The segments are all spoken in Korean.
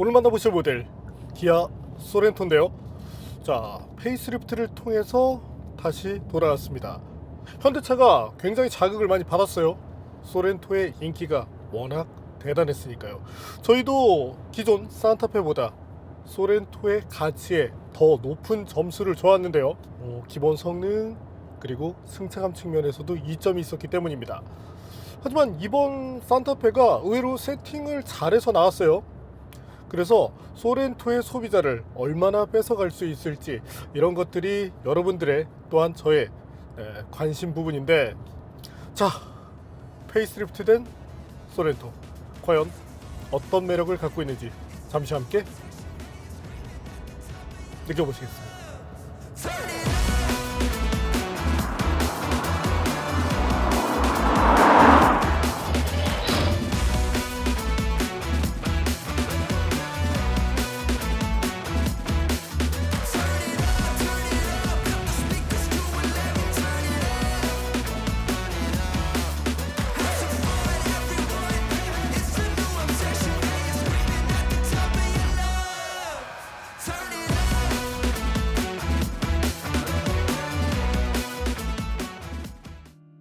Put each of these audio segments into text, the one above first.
오늘 만나보실 모델 기아 소렌토인데요. 자, 페이스리프트를 통해서 다시 돌아왔습니다. 현대차가 굉장히 자극을 많이 받았어요. 소렌토의 인기가 워낙 대단했으니까요. 저희도 기존 산타페보다 소렌토의 가치에 더 높은 점수를 줘왔는데요. 기본 성능 그리고 승차감 측면에서도 이점이 있었기 때문입니다. 하지만 이번 산타페가 의외로 세팅을 잘해서 나왔어요. 그래서 소렌토의 소비자를 얼마나 뺏어갈 수 있을지, 이런 것들이 여러분들의 또한 저의 관심 부분인데, 자, 페이스리프트 된 소렌토 과연 어떤 매력을 갖고 있는지 잠시 함께 느껴보시겠습니다.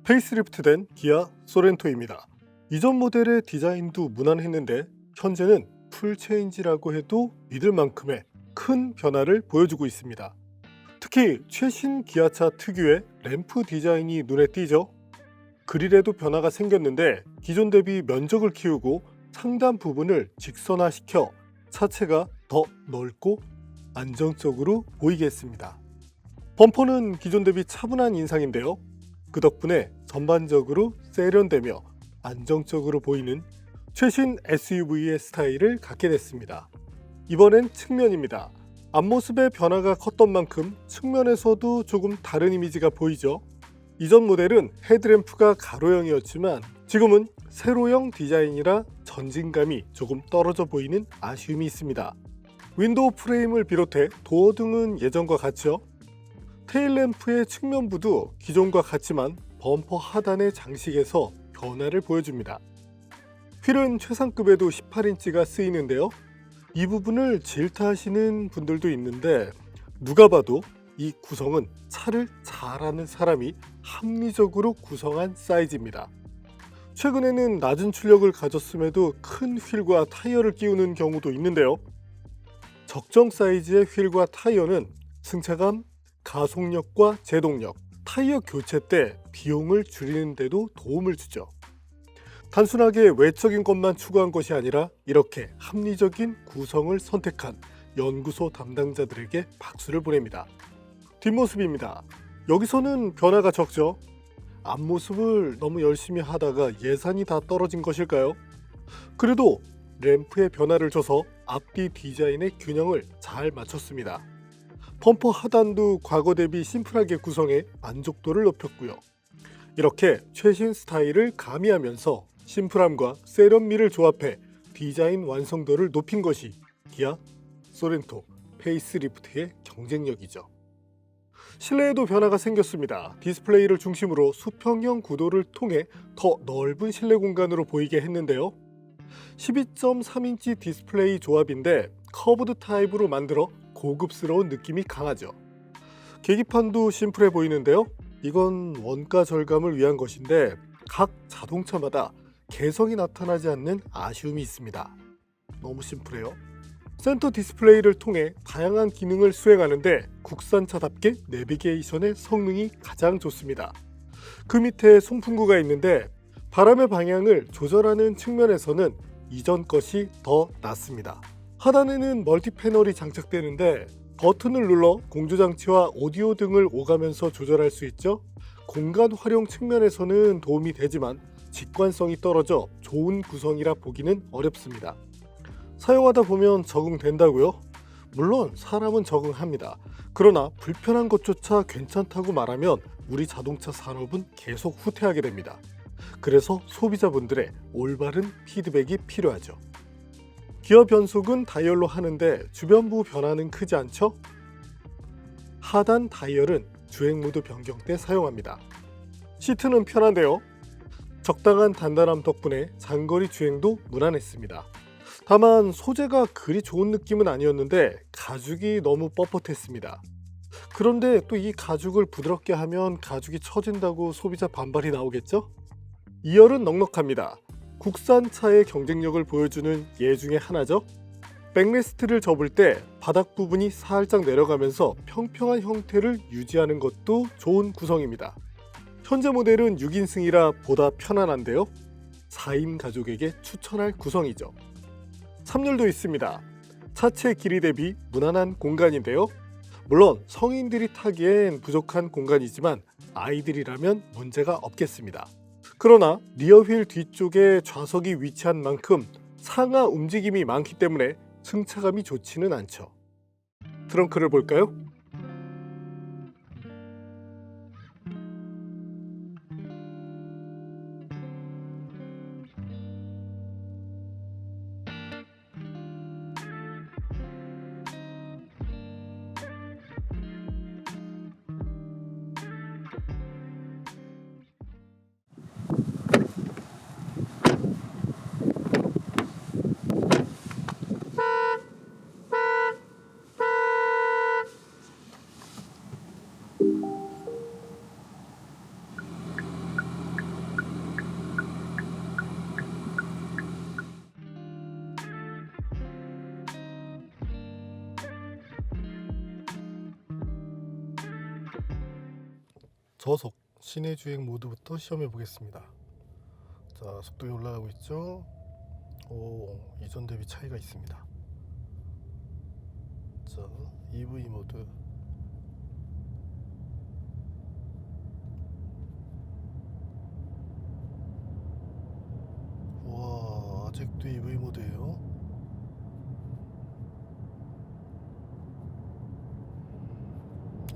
페이스리프트 된 기아 소렌토입니다. 이전 모델의 디자인도 무난했는데 현재는 풀체인지라고 해도 믿을 만큼의 큰 변화를 보여주고 있습니다. 특히 최신 기아차 특유의 램프 디자인이 눈에 띄죠. 그릴에도 변화가 생겼는데 기존 대비 면적을 키우고 상단 부분을 직선화시켜 차체가 더 넓고 안정적으로 보이게 했습니다. 범퍼는 기존 대비 차분한 인상인데요. 그 덕분에 전반적으로 세련되며 안정적으로 보이는 최신 SUV의 스타일을 갖게 됐습니다. 이번엔 측면입니다. 앞모습의 변화가 컸던 만큼 측면에서도 조금 다른 이미지가 보이죠. 이전 모델은 헤드램프가 가로형이었지만 지금은 세로형 디자인이라 전진감이 조금 떨어져 보이는 아쉬움이 있습니다. 윈도우 프레임을 비롯해 도어 등은 예전과 같죠. 테일램프의 측면부도 기존과 같지만 범퍼 하단의 장식에서 변화를 보여줍니다. 휠은 최상급에도 18인치가 쓰이는데요. 이 부분을 질타하시는 분들도 있는데 누가 봐도 이 구성은 차를 잘 아는 사람이 합리적으로 구성한 사이즈입니다. 최근에는 낮은 출력을 가졌음에도 큰 휠과 타이어를 끼우는 경우도 있는데요. 적정 사이즈의 휠과 타이어는 승차감, 가속력과 제동력, 타이어 교체 때 비용을 줄이는 데도 도움을 주죠. 단순하게 외적인 것만 추구한 것이 아니라 이렇게 합리적인 구성을 선택한 연구소 담당자들에게 박수를 보냅니다. 뒷모습입니다. 여기서는 변화가 적죠. 앞모습을 너무 열심히 하다가 예산이 다 떨어진 것일까요? 그래도 램프에 변화를 줘서 앞뒤 디자인의 균형을 잘 맞췄습니다. 범퍼 하단도 과거 대비 심플하게 구성해 만족도를 높였고요. 이렇게 최신 스타일을 가미하면서 심플함과 세련미를 조합해 디자인 완성도를 높인 것이 기아 소렌토 페이스리프트의 경쟁력이죠. 실내에도 변화가 생겼습니다. 디스플레이를 중심으로 수평형 구도를 통해 더 넓은 실내 공간으로 보이게 했는데요. 12.3인치 디스플레이 조합인데 커브드 타입으로 만들어 고급스러운 느낌이 강하죠. 계기판도 심플해 보이는데요. 이건 원가 절감을 위한 것인데 각 자동차마다 개성이 나타나지 않는 아쉬움이 있습니다. 너무 심플해요. 센터 디스플레이를 통해 다양한 기능을 수행하는데 국산차답게 내비게이션의 성능이 가장 좋습니다. 그 밑에 송풍구가 있는데 바람의 방향을 조절하는 측면에서는 이전 것이 더 낫습니다. 하단에는 멀티 패널이 장착되는데 버튼을 눌러 공조장치와 오디오 등을 오가면서 조절할 수 있죠. 공간 활용 측면에서는 도움이 되지만 직관성이 떨어져 좋은 구성이라 보기는 어렵습니다. 사용하다 보면 적응된다고요? 물론 사람은 적응합니다. 그러나 불편한 것조차 괜찮다고 말하면 우리 자동차 산업은 계속 후퇴하게 됩니다. 그래서 소비자분들의 올바른 피드백이 필요하죠. 기어 변속은 다이얼로 하는데 주변부 변화는 크지 않죠? 하단 다이얼은 주행 모드 변경 때 사용합니다. 시트는 편한데요. 적당한 단단함 덕분에 장거리 주행도 무난했습니다. 다만 소재가 그리 좋은 느낌은 아니었는데 가죽이 너무 뻣뻣했습니다. 그런데 또 이 가죽을 부드럽게 하면 가죽이 처진다고 소비자 반발이 나오겠죠? 2열은 넉넉합니다. 국산차의 경쟁력을 보여주는 예 중에 하나죠. 백레스트를 접을 때 바닥 부분이 살짝 내려가면서 평평한 형태를 유지하는 것도 좋은 구성입니다. 현재 모델은 6인승이라 보다 편안한데요. 4인 가족에게 추천할 구성이죠. 3열도 있습니다. 차체 길이 대비 무난한 공간인데요. 물론 성인들이 타기엔 부족한 공간이지만 아이들이라면 문제가 없겠습니다. 그러나 리어휠 뒤쪽에 좌석이 위치한 만큼 상하 움직임이 많기 때문에 승차감이 좋지는 않죠. 트렁크를 볼까요? 저속 시내 주행 모드부터 시험해 보겠습니다. 자, 속도가 올라가고 있죠. 오, 이전 대비 차이가 있습니다. 자, EV 모드. 와, 아직도 EV 모드예요.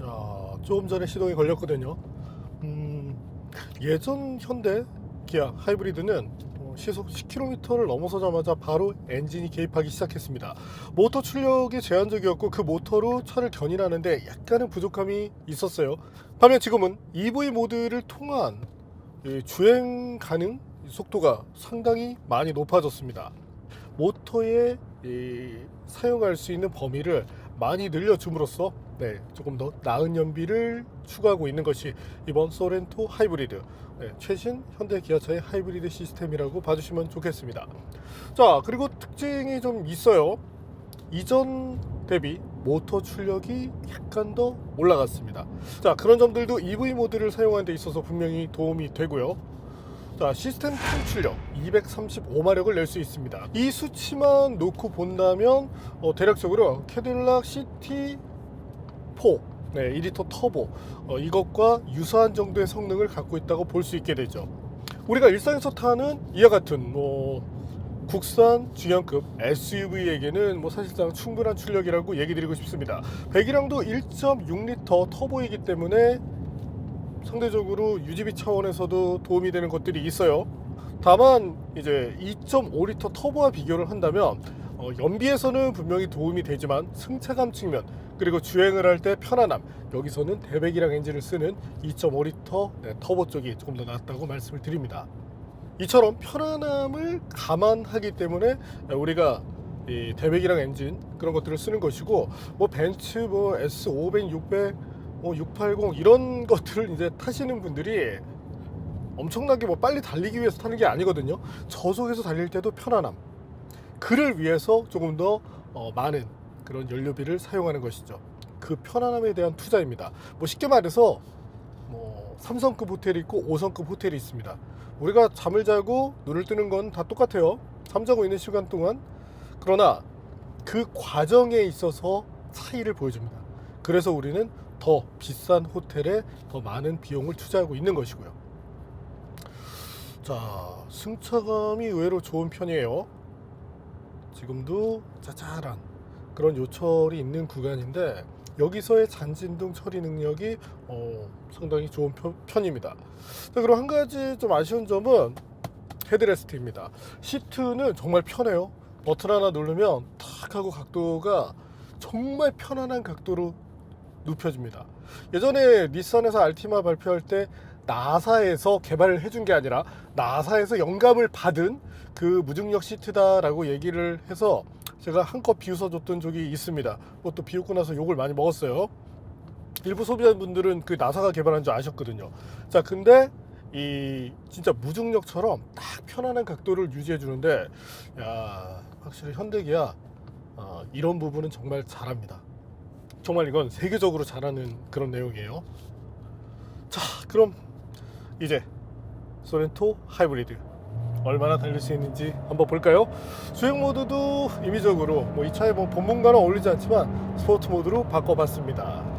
야, 조금 전에 시동이 걸렸거든요. 예전 현대 기아 하이브리드는 시속 10km를 넘어서자마자 바로 엔진이 개입하기 시작했습니다. 모터 출력이 제한적이었고 그 모터로 차를 견인하는데 약간은 부족함이 있었어요. 반면 지금은 EV 모드를 통한 주행 가능 속도가 상당히 많이 높아졌습니다. 모터에 사용할 수 있는 범위를 많이 늘려줌으로써 조금 더 나은 연비를 추구하고 있는 것이 이번 소렌토 하이브리드, 최신 현대 기아차의 하이브리드 시스템이라고 봐주시면 좋겠습니다. 자, 그리고 특징이 좀 있어요. 이전 대비 모터 출력이 약간 더 올라갔습니다. 자, 그런 점들도 EV 모드를 사용하는 데 있어서 분명히 도움이 되고요. 자, 시스템 총출력 235마력을 낼 수 있습니다. 이 수치만 놓고 본다면 대략적으로 캐딜락 CT4 2리터 터보 이것과 유사한 정도의 성능을 갖고 있다고 볼 수 있게 되죠. 우리가 일상에서 타는 이와 같은 국산 중형급 SUV에게는 사실상 충분한 출력이라고 얘기 드리고 싶습니다. 배기량도 1.6리터 터보이기 때문에 상대적으로 유지비 차원에서도 도움이 되는 것들이 있어요. 다만 이제 2.5리터 터보와 비교를 한다면 연비에서는 분명히 도움이 되지만 승차감 측면 그리고 주행을 할 때 편안함, 여기서는 대배기량 엔진을 쓰는 2.5리터 터보 쪽이 조금 더 낫다고 말씀을 드립니다. 이처럼 편안함을 감안하기 때문에 우리가 이 대배기량 엔진 그런 것들을 쓰는 것이고 벤츠 S500, 600, 680 이런 것들을 이제 타시는 분들이 엄청나게 빨리 달리기 위해서 타는 게 아니거든요. 저속에서 달릴 때도 편안함, 그를 위해서 조금 더 많은 그런 연료비를 사용하는 것이죠. 그 편안함에 대한 투자입니다. 쉽게 말해서 3성급 호텔이 있고 5성급 호텔이 있습니다. 우리가 잠을 자고 눈을 뜨는 건 다 똑같아요. 잠자고 있는 시간 동안. 그러나 그 과정에 있어서 차이를 보여줍니다. 그래서 우리는 더 비싼 호텔에 더 많은 비용을 투자하고 있는 것이고요. 자, 승차감이 의외로 좋은 편이에요. 지금도 짜잘한 그런 요철이 있는 구간인데 여기서의 잔진동 처리 능력이 상당히 좋은 편입니다. 자, 그리고 한 가지 좀 아쉬운 점은 헤드레스트입니다. 시트는 정말 편해요. 버튼 하나 누르면 탁 하고 각도가 정말 편안한 각도로 눕혀집니다. 예전에 닛산에서 알티마 발표할 때 나사에서 개발을 해준 게 아니라 나사에서 영감을 받은 그 무중력 시트다라고 얘기를 해서 제가 한껏 비웃어줬던 적이 있습니다. 그것도 비웃고 나서 욕을 많이 먹었어요. 일부 소비자분들은 그 나사가 개발한 줄 아셨거든요. 자, 근데 이 진짜 무중력처럼 딱 편안한 각도를 유지해 주는데, 야, 확실히 현대기아 이런 부분은 정말 잘합니다. 정말 이건 세계적으로 잘하는 그런 내용이에요. 자, 그럼 이제 소렌토 하이브리드 얼마나 달릴 수 있는지 한번 볼까요? 주행 모드도 임의적으로 뭐 이 차에 뭐 본문과는 어울리지 않지만 스포츠 모드로 바꿔봤습니다.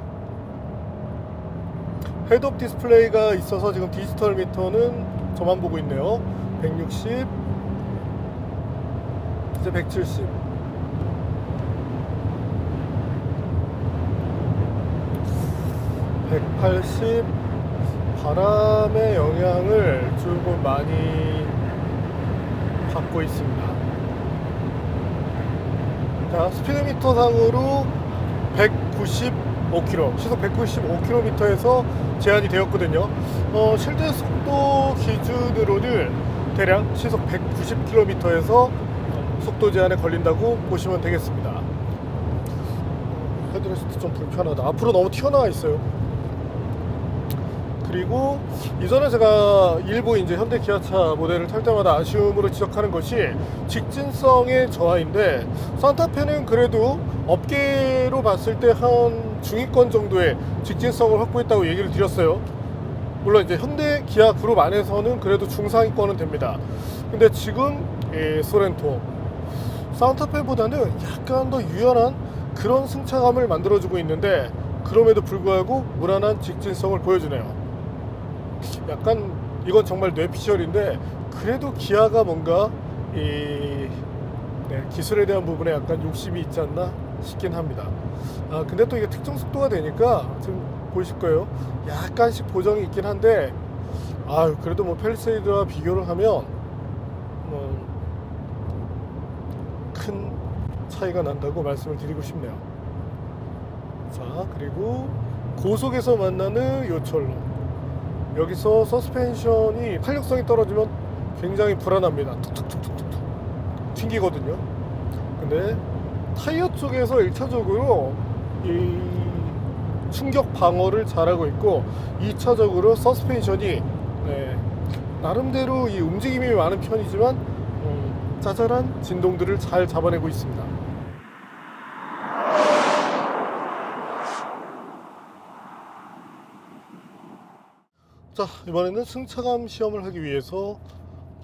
헤드업 디스플레이가 있어서 지금 디지털 미터는 저만 보고 있네요. 160, 이제 170, 180. 바람의 영향을 조금 많이 받고 있습니다. 자, 스피드미터 상으로 195km, 시속 195km에서 제한이 되었거든요. 실제 속도 기준으로는 대략 시속 190km에서 속도 제한에 걸린다고 보시면 되겠습니다. 헤드레스트 좀 불편하다. 앞으로 너무 튀어나와 있어요. 그리고 이전에 제가 일부 이제 현대 기아차 모델을 탈 때마다 아쉬움으로 지적하는 것이 직진성의 저하인데, 산타페는 그래도 업계로 봤을 때 한 중위권 정도의 직진성을 확보했다고 얘기를 드렸어요. 물론 이제 현대 기아 그룹 안에서는 그래도 중상위권은 됩니다. 근데 지금 이 소렌토 산타페보다는 약간 더 유연한 그런 승차감을 만들어주고 있는데, 그럼에도 불구하고 무난한 직진성을 보여주네요. 약간 이건 정말 뇌피셜인데, 그래도 기아가 뭔가 기술에 대한 부분에 약간 욕심이 있지 않나 싶긴 합니다. 근데 또 이게 특정 속도가 되니까 지금 보이실 거예요. 약간씩 보정이 있긴 한데, 그래도 뭐 팰리세이드와 비교를 하면 큰 차이가 난다고 말씀을 드리고 싶네요. 자, 그리고 고속에서 만나는 요철로, 여기서 서스펜션이 탄력성이 떨어지면 굉장히 불안합니다. 툭툭툭툭툭 튕기거든요. 근데 타이어 쪽에서 1차적으로 이 충격 방어를 잘하고 있고, 2차적으로 서스펜션이 나름대로 이 움직임이 많은 편이지만 짜잘한 진동들을 잘 잡아내고 있습니다. 자, 이번에는 승차감 시험을 하기 위해서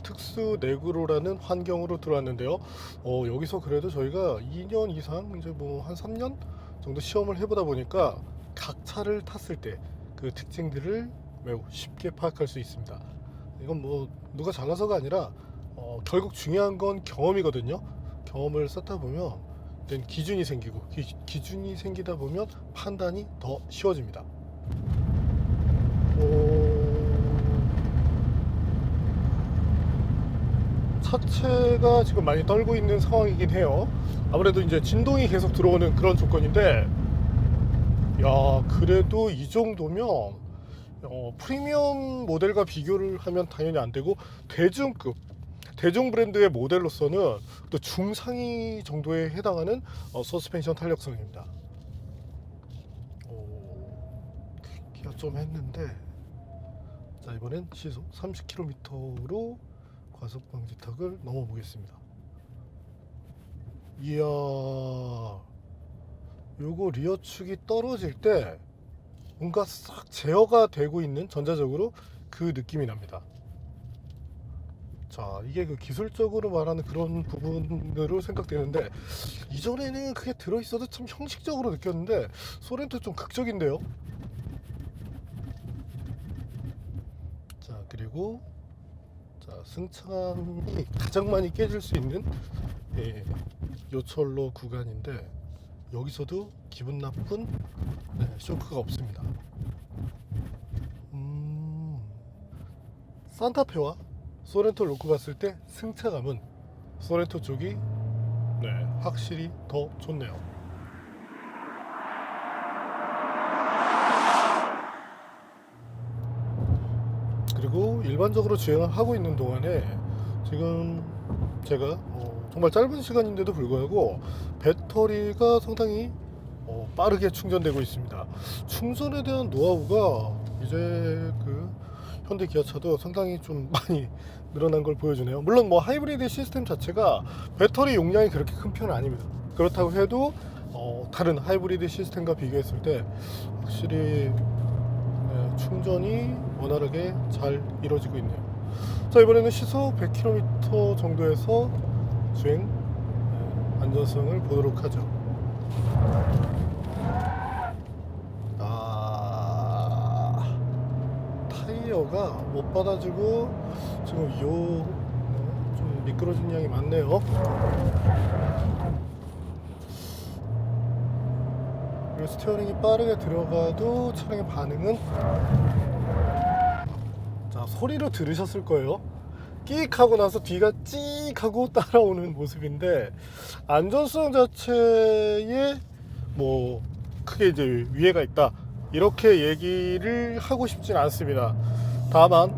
특수 내구로라는 환경으로 들어왔는데요. 여기서 그래도 저희가 2년 이상, 이제 뭐 한 3년 정도 시험을 해보다 보니까 각 차를 탔을 때 그 특징들을 매우 쉽게 파악할 수 있습니다. 이건 뭐 누가 잘나서가 아니라 결국 중요한 건 경험이거든요. 경험을 쌓다 보면 기준이 생기고, 기준이 생기다 보면 판단이 더 쉬워집니다. 차체가 지금 많이 떨고 있는 상황이긴 해요. 아무래도 이제 진동이 계속 들어오는 그런 조건인데, 야, 그래도 이 정도면 프리미엄 모델과 비교를 하면 당연히 안 되고, 대중급, 대중 브랜드의 모델로서는 또 중상위 정도에 해당하는 서스펜션 탄력성입니다. 기가 좀 했는데, 자, 이번엔 시속 30km로 과속 방지턱을 넘어 보겠습니다. 이야, 요거 리어 축이 떨어질 때 뭔가 싹 제어가 되고 있는, 전자적으로 그 느낌이 납니다. 자, 이게 그 기술적으로 말하는 그런 부분으로 생각되는데, 이전에는 그게 들어있어도 참 형식적으로 느꼈는데 소렌토 좀 극적인데요. 자, 그리고 승차감이 가장 많이 깨질 수 있는 요철로 구간인데, 여기서도 기분 나쁜 쇼크가 없습니다. 산타페와 소렌토를 놓고 봤을 때 승차감은 소렌토 쪽이 확실히 더 좋네요. 일반적으로 주행을 하고 있는 동안에 지금 제가 정말 짧은 시간인데도 불구하고 배터리가 상당히 빠르게 충전되고 있습니다. 충전에 대한 노하우가 이제 그 현대 기아차도 상당히 좀 많이 늘어난 걸 보여주네요. 물론 뭐 하이브리드 시스템 자체가 배터리 용량이 그렇게 큰 편은 아닙니다. 그렇다고 해도 다른 하이브리드 시스템과 비교했을 때 확실히 충전이 원활하게 잘 이루어지고 있네요. 자, 이번에는 시속 100km 정도에서 주행 안전성을 보도록 하죠. 타이어가 못 받아주고 지금 좀 미끄러진 양이 많네요. 그리고 스티어링이 빠르게 들어가도 차량의 반응은, 자, 소리로 들으셨을 거예요. 끼익 하고 나서 뒤가 찌익 하고 따라오는 모습인데, 안전성 자체에 뭐 크게 이제 위해가 있다 이렇게 얘기를 하고 싶진 않습니다. 다만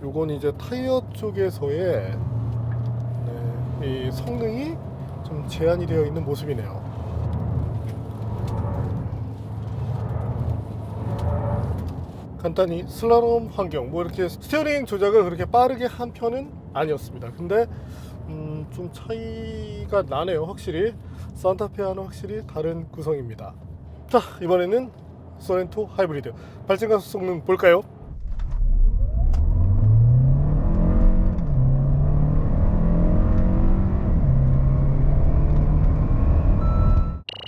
요건 이제 타이어 쪽에서의 이 성능이 좀 제한이 되어 있는 모습이네요. 간단히 슬라롬 환경, 뭐 이렇게 스티어링 조작을 그렇게 빠르게 한 편은 아니었습니다. 근데 좀 차이가 나네요. 확실히 산타페와는 확실히 다른 구성입니다. 자, 이번에는 소렌토 하이브리드 발전가속 성능 볼까요?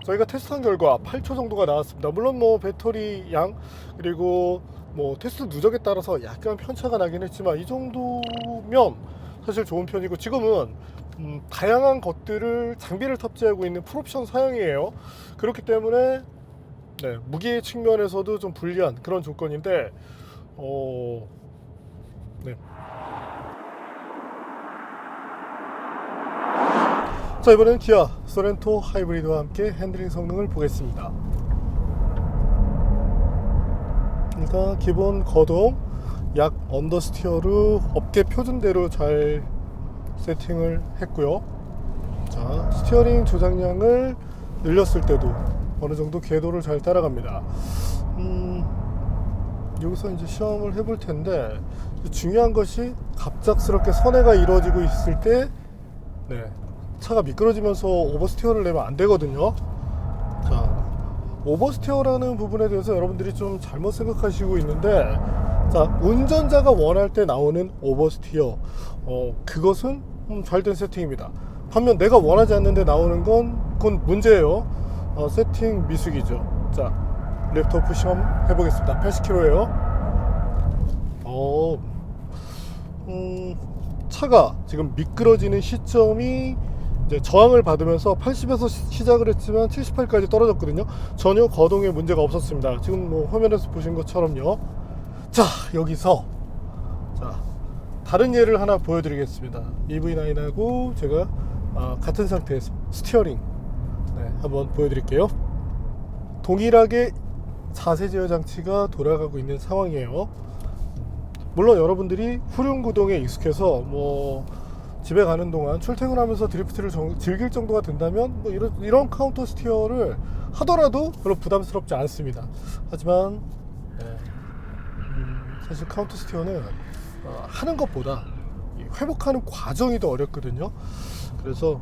저희가 테스트한 결과 8초 정도가 나왔습니다. 물론 뭐 배터리 양 그리고 뭐 테스트 누적에 따라서 약간 편차가 나긴 했지만 이 정도면 사실 좋은 편이고, 지금은 다양한 것들을 장비를 탑재하고 있는 풀옵션 사양이에요. 그렇기 때문에 무게 측면에서도 좀 불리한 그런 조건인데 자, 이번에는 기아 소렌토 하이브리드와 함께 핸들링 성능을 보겠습니다. 일단 기본 거동 약 언더스티어로 업계 표준대로 잘 세팅을 했고요. 자, 스티어링 조작량을 늘렸을 때도 어느 정도 궤도를 잘 따라갑니다. 여기서 이제 시험을 해볼 텐데, 중요한 것이 갑작스럽게 선회가 이루어지고 있을 때 차가 미끄러지면서 오버스티어를 내면 안 되거든요. 자, 오버스티어라는 부분에 대해서 여러분들이 좀 잘못 생각하시고 있는데, 자, 운전자가 원할 때 나오는 오버스티어, 그것은 잘된 세팅입니다. 반면 내가 원하지 않는데 나오는 건 그건 문제예요. 세팅 미숙이죠. 자, 랩터프 시험 해보겠습니다. 80km예요. 차가 지금 미끄러지는 시점이 이제 저항을 받으면서 80에서 시작을 했지만 78까지 떨어졌거든요. 전혀 거동에 문제가 없었습니다. 지금 뭐 화면에서 보신 것처럼요. 자, 여기서 다른 예를 하나 보여드리겠습니다. EV9하고 제가 같은 상태에서 스티어링 한번 보여드릴게요. 동일하게 자세 제어 장치가 돌아가고 있는 상황이에요. 물론 여러분들이 후륜 구동에 익숙해서 뭐 집에 가는 동안 출퇴근하면서 드리프트를 즐길 정도가 된다면 뭐 이런 카운터 스티어를 하더라도 별로 부담스럽지 않습니다. 하지만 사실 카운터 스티어는 하는 것보다 회복하는 과정이 더 어렵거든요. 그래서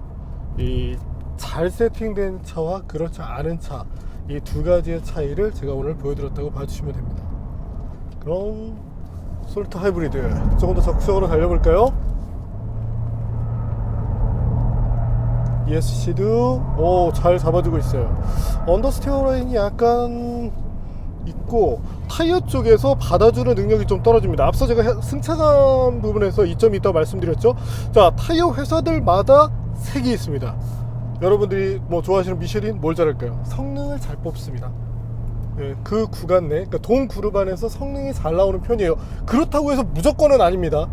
이 잘 세팅된 차와 그렇지 않은 차, 이 두 가지의 차이를 제가 오늘 보여드렸다고 봐주시면 됩니다. 그럼 소렌토 하이브리드 조금 더 적극적으로 달려볼까요? ESC도 잘 잡아주고 있어요. 언더스티어 라인이 약간 있고 타이어 쪽에서 받아주는 능력이 좀 떨어집니다. 앞서 제가 승차감 부분에서 이점이 있다고 말씀드렸죠. 자, 타이어 회사들마다 색이 있습니다. 여러분들이 뭐 좋아하시는 미쉐린 뭘 잘할까요? 성능을 잘 뽑습니다. 그 구간 내, 그러니까 동 그룹 안에서 성능이 잘 나오는 편이에요. 그렇다고 해서 무조건은 아닙니다.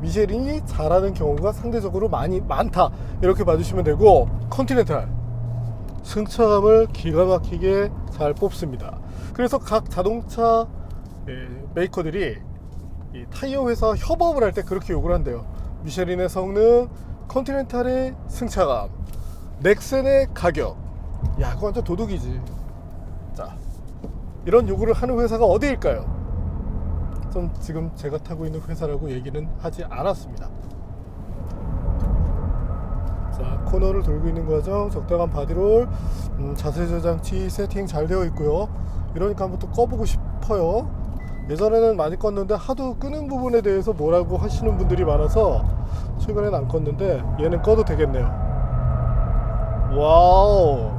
미쉐린이 잘하는 경우가 상대적으로 많다 이렇게 봐주시면 되고, 컨티넨탈 승차감을 기가 막히게 잘 뽑습니다. 그래서 각 자동차 메이커들이 이 타이어 회사 협업을 할 때 그렇게 요구를 한대요. 미쉐린의 성능, 컨티넨탈의 승차감, 넥센의 가격. 야, 그거 완전 도둑이지. 자, 이런 요구를 하는 회사가 어디일까요? 전 지금 제가 타고 있는 회사라고 얘기는 하지 않았습니다. 자, 코너를 돌고 있는 과정, 적당한 바디롤, 자세 조장치 세팅 잘 되어 있고요. 이러니까 한번 또 꺼보고 싶어요. 예전에는 많이 껐는데 하도 끄는 부분에 대해서 뭐라고 하시는 분들이 많아서 최근엔 안 껐는데 얘는 꺼도 되겠네요. 와우.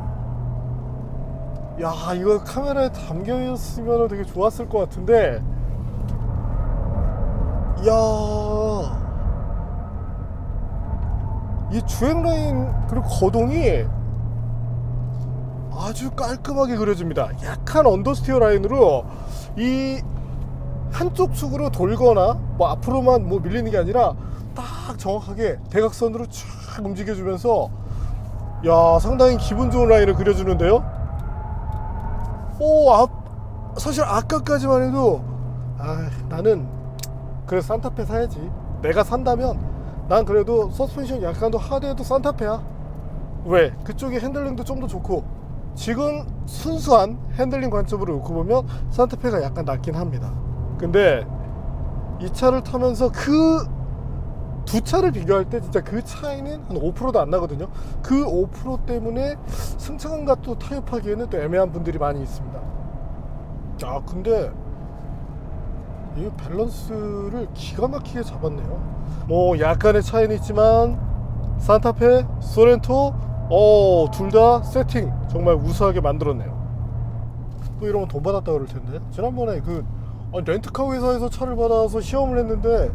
야, 이거 카메라에 담겨 있으면 되게 좋았을 것 같은데, 이야, 이 주행 라인 그리고 거동이 아주 깔끔하게 그려집니다. 약한 언더스티어 라인으로 이 한쪽 축으로 돌거나 뭐 앞으로만 뭐 밀리는 게 아니라 딱 정확하게 대각선으로 쫙 움직여주면서, 야, 상당히 기분 좋은 라인을 그려주는데요. 사실 아까까지만 해도 나는 그래 산타페 사야지. 내가 산다면 난 그래도 서스펜션 약간 더 하드해도 산타페야. 왜? 그쪽이 핸들링도 좀 더 좋고, 지금 순수한 핸들링 관점으로 놓고 보면 산타페가 약간 낫긴 합니다. 근데 이 차를 타면서 그 두 차를 비교할 때 진짜 그 차이는 한 5%도 안 나거든요. 그 5% 때문에 승차감과 또 타협하기에는 또 애매한 분들이 많이 있습니다. 근데 이 밸런스를 기가 막히게 잡았네요. 뭐 약간의 차이는 있지만 산타페, 소렌토 둘 다 세팅 정말 우수하게 만들었네요. 또 이러면 돈 받았다 그럴 텐데, 지난번에 렌트카 회사에서 차를 받아서 시험을 했는데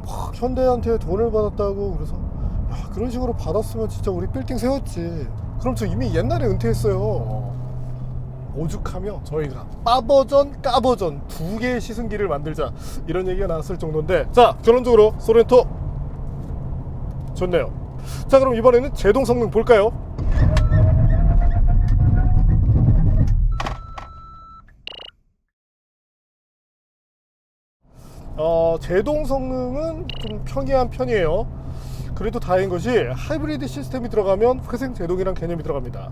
막 현대한테 돈을 받았다고, 그래서 야, 그런 식으로 받았으면 진짜 우리 빌딩 세웠지. 그럼 저 이미 옛날에 은퇴했어요. 오죽하며 저희가 빠버전 까버전 두 개의 시승기를 만들자 이런 얘기가 나왔을 정도인데, 자, 결론적으로 소렌토 좋네요. 자, 그럼 이번에는 제동 성능 볼까요? 제동 성능은 좀 평이한 편이에요. 그래도 다행인 것이 하이브리드 시스템이 들어가면 회생 제동이란 개념이 들어갑니다.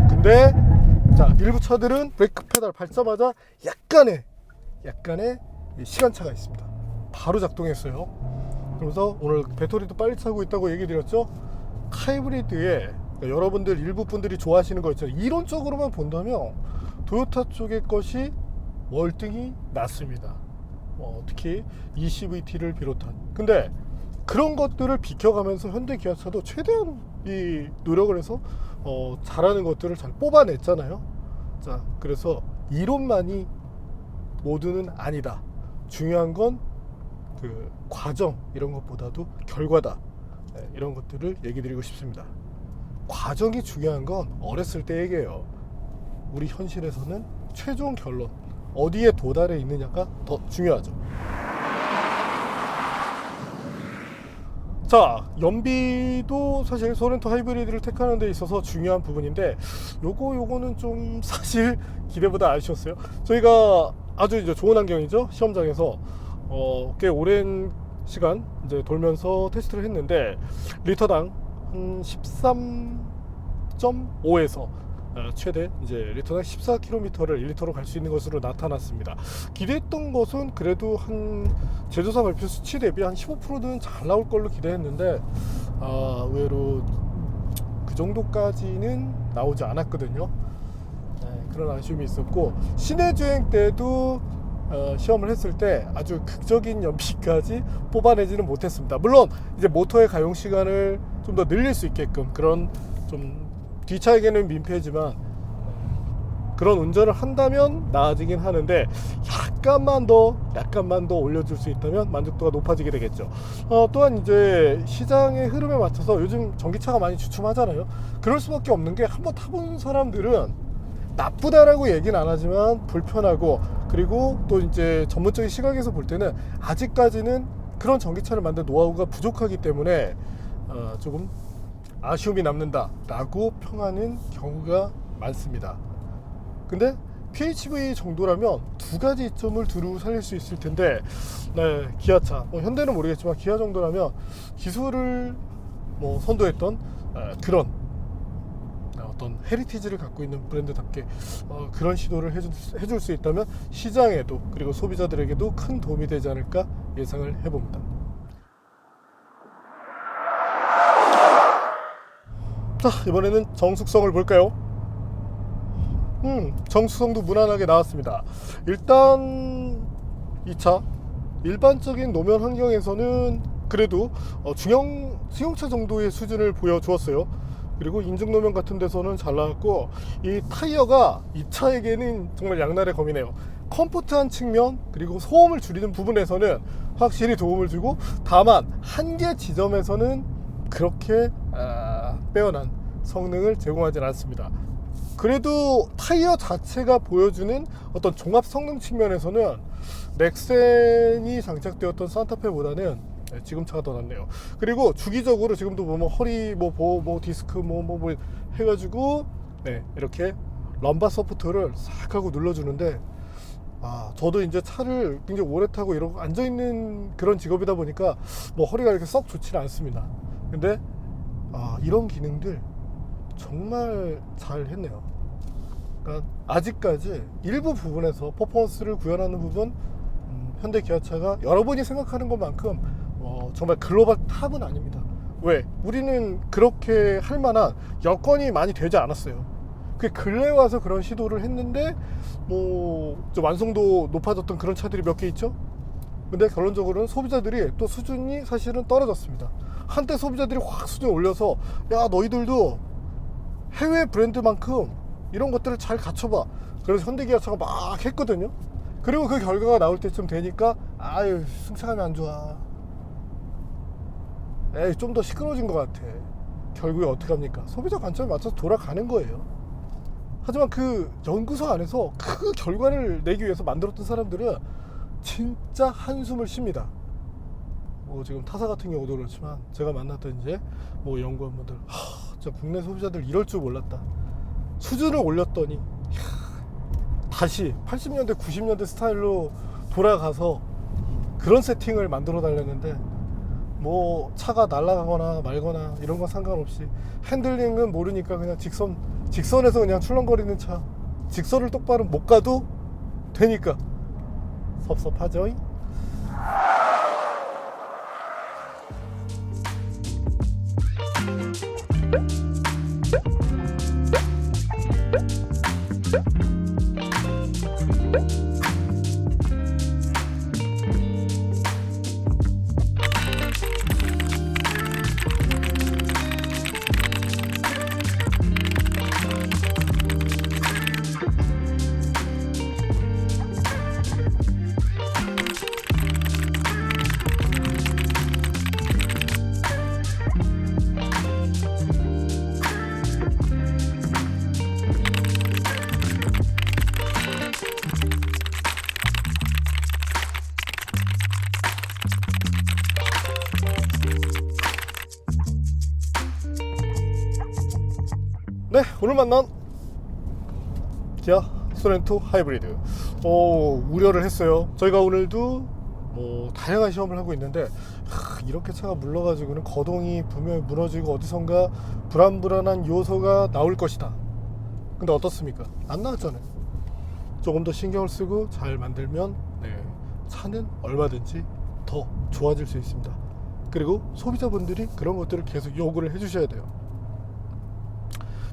근데 자, 일부 차들은 브레이크 페달 밟자마자 약간의 시간차가 있습니다. 바로 작동했어요. 그러면서 오늘 배터리도 빨리 차고 있다고 얘기 드렸죠. 하이브리드에 여러분들 일부 분들이 좋아하시는 거 있죠. 이론적으로만 본다면 토요타 쪽의 것이 월등히 낫습니다. 특히 ECVT를 비롯한. 근데 그런 것들을 비켜가면서 현대 기아차도 최대한 이 노력을 해서 잘하는 것들을 잘 뽑아냈잖아요. 자, 그래서 이론만이 모두는 아니다. 중요한 건 그 과정, 이런 것보다도 결과다. 이런 것들을 얘기 드리고 싶습니다. 과정이 중요한 건 어렸을 때 얘기예요. 우리 현실에서는 최종 결론, 어디에 도달해 있느냐가 더 중요하죠. 자, 연비도 사실 소렌토 하이브리드를 택하는 데 있어서 중요한 부분인데, 요거는 좀 사실 기대보다 아쉬웠어요. 저희가 아주 이제 좋은 환경이죠. 시험장에서 꽤 오랜 시간 이제 돌면서 테스트를 했는데, 리터당 한 13.5에서 최대 이제 리터당 14km를 1리터로 갈 수 있는 것으로 나타났습니다. 기대했던 것은 그래도 한 제조사 발표 수치 대비 한 15%는 잘 나올 걸로 기대했는데, 의외로 그 정도까지는 나오지 않았거든요. 그런 아쉬움이 있었고, 시내 주행 때도 시험을 했을 때 아주 극적인 연비까지 뽑아내지는 못했습니다. 물론 이제 모터의 가용 시간을 좀 더 늘릴 수 있게끔, 그런 좀 뒷차에게는 민폐지만 그런 운전을 한다면 나아지긴 하는데, 약간만 더 올려줄 수 있다면 만족도가 높아지게 되겠죠. 또한 이제 시장의 흐름에 맞춰서 요즘 전기차가 많이 주춤하잖아요. 그럴 수밖에 없는 게, 한번 타본 사람들은 나쁘다라고 얘기는 안 하지만 불편하고, 그리고 또 이제 전문적인 시각에서 볼 때는 아직까지는 그런 전기차를 만든 노하우가 부족하기 때문에 조금 아쉬움이 남는다 라고 평하는 경우가 많습니다. 근데 PHEV 정도라면 두 가지 이점을 두루 살릴 수 있을 텐데, 네, 기아차, 현대는 모르겠지만 기아 정도라면 기술을 선도했던 그런 어떤 헤리티지를 갖고 있는 브랜드답게 그런 시도를 해줄 수 있다면 시장에도 그리고 소비자들에게도 큰 도움이 되지 않을까 예상을 해봅니다. 자, 이번에는 정숙성을 볼까요? 정숙성도 무난하게 나왔습니다. 일단 이 차 일반적인 노면 환경에서는 그래도 중형 승용차 정도의 수준을 보여주었어요. 그리고 인증 노면 같은 데서는 잘 나왔고, 이 타이어가 이 차에게는 정말 양날의 검이네요. 컴포트한 측면 그리고 소음을 줄이는 부분에서는 확실히 도움을 주고, 다만 한계 지점에서는 그렇게 빼어난 성능을 제공하지 않습니다. 그래도 타이어 자체가 보여주는 어떤 종합 성능 측면에서는 넥센이 장착되었던 산타페보다는 지금 차가 더 낫네요. 그리고 주기적으로 지금도 보면 허리 디스크 해가지고 이렇게 럼바 서포트를 싹 하고 눌러주는데, 저도 이제 차를 굉장히 오래 타고 이러고 앉아있는 그런 직업이다 보니까 허리가 이렇게 썩 좋지는 않습니다. 근데 이런 기능들 정말 잘 했네요. 그러니까 아직까지 일부 부분에서 퍼포먼스를 구현하는 부분, 현대 기아차가 여러분이 생각하는 것만큼 정말 글로벌 탑은 아닙니다. 왜? 우리는 그렇게 할 만한 여건이 많이 되지 않았어요. 그 근래 와서 그런 시도를 했는데 좀 완성도 높아졌던 그런 차들이 몇 개 있죠. 근데 결론적으로는 소비자들이 또 수준이 사실은 떨어졌습니다. 한때 소비자들이 확 수준을 올려서, 야, 너희들도 해외 브랜드만큼 이런 것들을 잘 갖춰봐. 그래서 현대기아차가 막 했거든요. 그리고 그 결과가 나올 때쯤 되니까 승차감이 안 좋아. 좀 더 시끄러워진 것 같아. 결국에 어떻게 합니까? 소비자 관점에 맞춰서 돌아가는 거예요. 하지만 그 연구소 안에서 그 결과를 내기 위해서 만들었던 사람들은 진짜 한숨을 쉽니다. 지금 타사 같은 경우도 그렇지만 제가 만났던 이제 연구원분들, 진짜 국내 소비자들 이럴 줄 몰랐다. 수준을 올렸더니 다시 80년대 90년대 스타일로 돌아가서 그런 세팅을 만들어 달랬는데, 차가 날아가거나 말거나 이런 건 상관없이 핸들링은 모르니까 그냥 직선에서 그냥 출렁거리는 차, 직선을 똑바로 못 가도 되니까 섭섭하죠. 네, 오늘 만난 기아 소렌토 하이브리드 우려를 했어요. 저희가 오늘도 다양한 시험을 하고 있는데, 이렇게 차가 물러가지고는 거동이 분명히 무너지고 어디선가 불안불안한 요소가 나올 것이다. 근데 어떻습니까? 안 나왔잖아요. 조금 더 신경을 쓰고 잘 만들면 차는 얼마든지 더 좋아질 수 있습니다. 그리고 소비자분들이 그런 것들을 계속 요구를 해주셔야 돼요.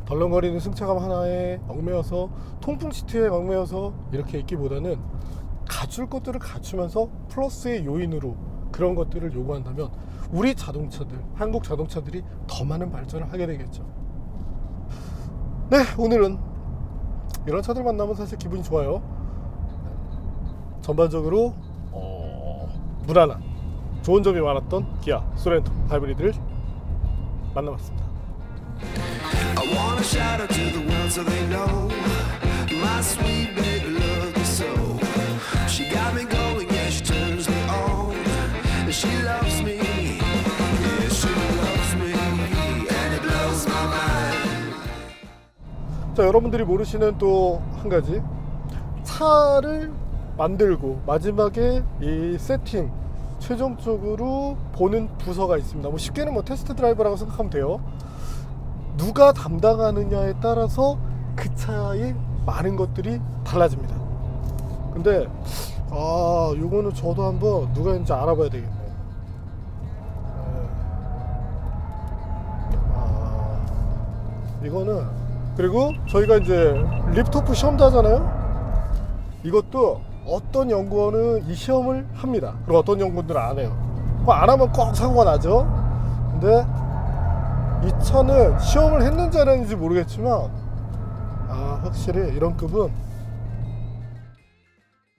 덜렁거리는 승차감 하나에 얽매여서, 통풍 시트에 얽매여서 이렇게 있기보다는 갖출 것들을 갖추면서 플러스의 요인으로 그런 것들을 요구한다면 우리 자동차들, 한국 자동차들이 더 많은 발전을 하게 되겠죠. 네, 오늘은 이런 차들 만나면 사실 기분이 좋아요. 전반적으로 무난한 좋은 점이 많았던 기아 소렌토 하이브리드를 만나봤습니다. I wanna shout out to the world so they know my sweet baby loves me so. She got me going, yeah, she turns me on. And she loves me, yeah, she loves me, and it blows my mind. 자, 여러분들이 모르시는 또 한 가지, 차를 만들고 마지막에 이 세팅 최종적으로 보는 부서가 있습니다. 뭐 쉽게는 뭐 테스트 드라이버라고 생각하면 돼요. 누가 담당하느냐에 따라서 그 차의 많은 것들이 달라집니다. 근데 요거는 저도 한번 누가 있는지 알아봐야 되겠네요. 이거는, 그리고 저희가 이제 리프트오프 시험도 하잖아요. 이것도 어떤 연구원은 이 시험을 합니다. 그리고 어떤 연구원들은 안 해요. 그거 안 하면 꼭 사고가 나죠. 근데 이 차는 시험을 했는지 안 했는지 모르겠지만 확실히 이런 급은